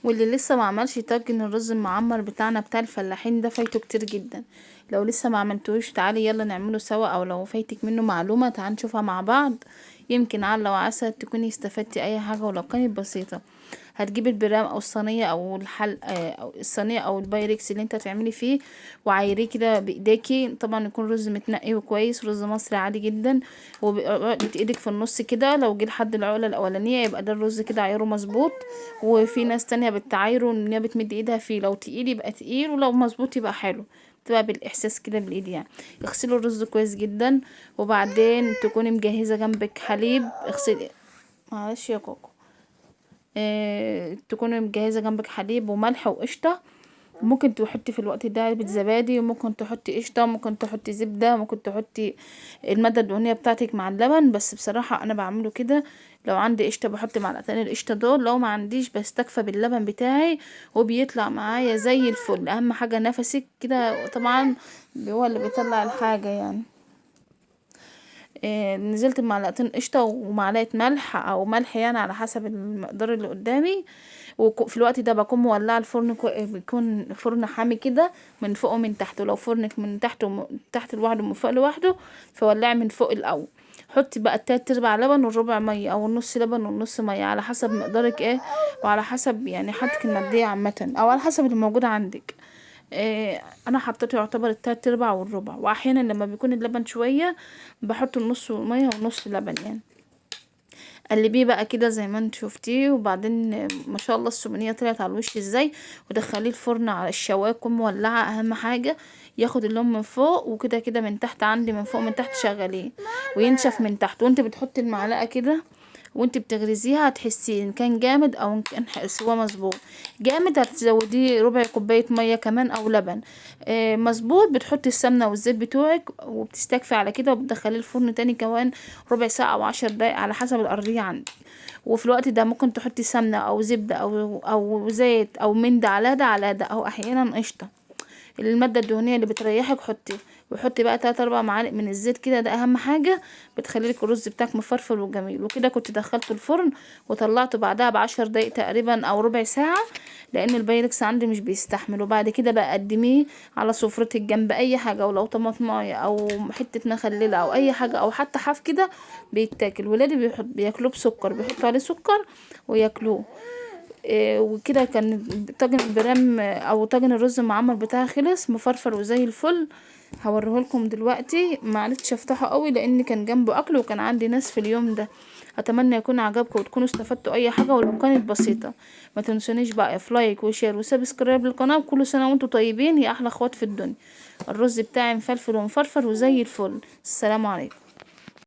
واللي لسه ما عملش طاجن الرز المعمر بتاعنا بتاع الفلاحين ده فايته كتير جدا. لو لسه ما عملتوش تعالي يلا نعمله سوا، او لو فايتك منه معلومة تعالي نشوفها مع بعض، يمكن على وعسى تكوني استفدتي اي حاجة ولو كانت بسيطة. هتجيبي البرام او الصينيه او الحل او الصينيه او البايركس اللي انت هتعملي فيه، وعايريه كده بايديكي. طبعا يكون رز متنقي وكويس، رز مصري عادي جدا، وعقدة ايدك في النص كده. لو جه لحد العقله الاولانيه يبقى ده الرز كده عايره مظبوط. وفي ناس تانية بتعايره ان هي بتمد ايدها فيه، لو تقيل يبقى تقيل ولو مظبوط يبقى حلو، تبقى بالاحساس كده بالايد يعني. اغسلي الرز كويس جدا، وبعدين تكوني مجهزه جنبك حليب. اغسلي، معلش يا كوكو، تكوني مجهزة جنبك حليب وملح وقشطة. ممكن تحطي في الوقت ده علبة زبادي، وممكن تحطي قشطة، ممكن تحطي زبدة، ممكن تحطي المادة الدهنية بتاعتك مع اللبن. بس بصراحة انا بعمله كده، لو عندي قشطة بحط معلقتين القشطة دول، لو ما عنديش بستكفى باللبن بتاعي وبيطلع معايا زي الفل. اهم حاجة نفسك كده طبعا، هو اللي بيطلع الحاجة يعني. نزلت بمعلقتين قشطة ومعلقة ملح او ملح يعني على حسب المقدار اللي قدامي. وفي الوقت ده بكون مولعه الفرن بيكون فرن حامي كده من فوق ومن تحت. ولو فرنك من تحت تحت لوحده ومن فوق لوحده، فولعي من فوق الاول. حطي بقى التلات ارباع لبن والربع ميه، او النص لبن والنص ميه على حسب مقدارك ايه، وعلى حسب يعني حالتك الماديه عامه، او على حسب اللي موجود عندك. انا حطيته يعتبر التلات ارباع والربع، واحيانا لما بيكون اللبن شويه بحط النص ميه والنص لبن يعني. قلبيه بقى كده زي ما انت شفتيه، وبعدين ما شاء الله السمنيه طلعت على الوش ازاي. ودخليه الفرن على الشوايه تكون مولعه، اهم حاجه ياخد اللون من فوق وكده كده من تحت. عندي من فوق من تحت شغليه وينشف من تحت. وانت بتحطي المعلقه كده وانت بتغرزيها هتحسي ان كان جامد او ان كان سوا مظبوط. جامد هتزوديه ربع كوبايه ميه كمان او لبن. مظبوط بتحطي السمنه والزيت بتوعك وبتستكفي على كده، وبتدخليه الفرن تاني كمان ربع ساعه او 10 دقايق على حسب الارضيه عندك. وفي الوقت ده ممكن تحطي سمنه او زبده او زيت او من ده على ده على ده، او احيانا قشطه. المادة الدهنية اللي بتريحك حطي. وحطي بقى 3 4 معالق من الزيت كده، ده اهم حاجة، بتخليلك الرز بتاعك مفرفر وجميل. وكده كنت دخلته الفرن وطلعته بعدها ب10 دقايق تقريبا او ربع ساعة، لان البايركس عندي مش بيستحمل. وبعد كده بقى قدميه على سفرتك جنب اي حاجة، ولو طماطمايه او حتة مخللة او اي حاجة او حتى حاف كده بيتاكل. ولادي بياكلوه بسكر، بيحطوا عليه سكر وياكلوه. وكده كان طاجن البرام او طاجن الرز المعمر بتاعي خلص مفرفر وزي الفل. هوريهولكم دلوقتي، معرفتش افتحه قوي لان كان جنبه اكل وكان عندي ناس في اليوم ده. اتمنى يكون عجبكم وتكونوا استفدتوا اي حاجه ولو كانت بسيطه. ما تنسونيش بقى في لايك وشير وسبسكرايب للقناه. كل سنه وانتم طيبين يا احلى اخوات في الدنيا. الرز بتاعي مفلفل ومفرفر وزي الفل. السلام عليكم.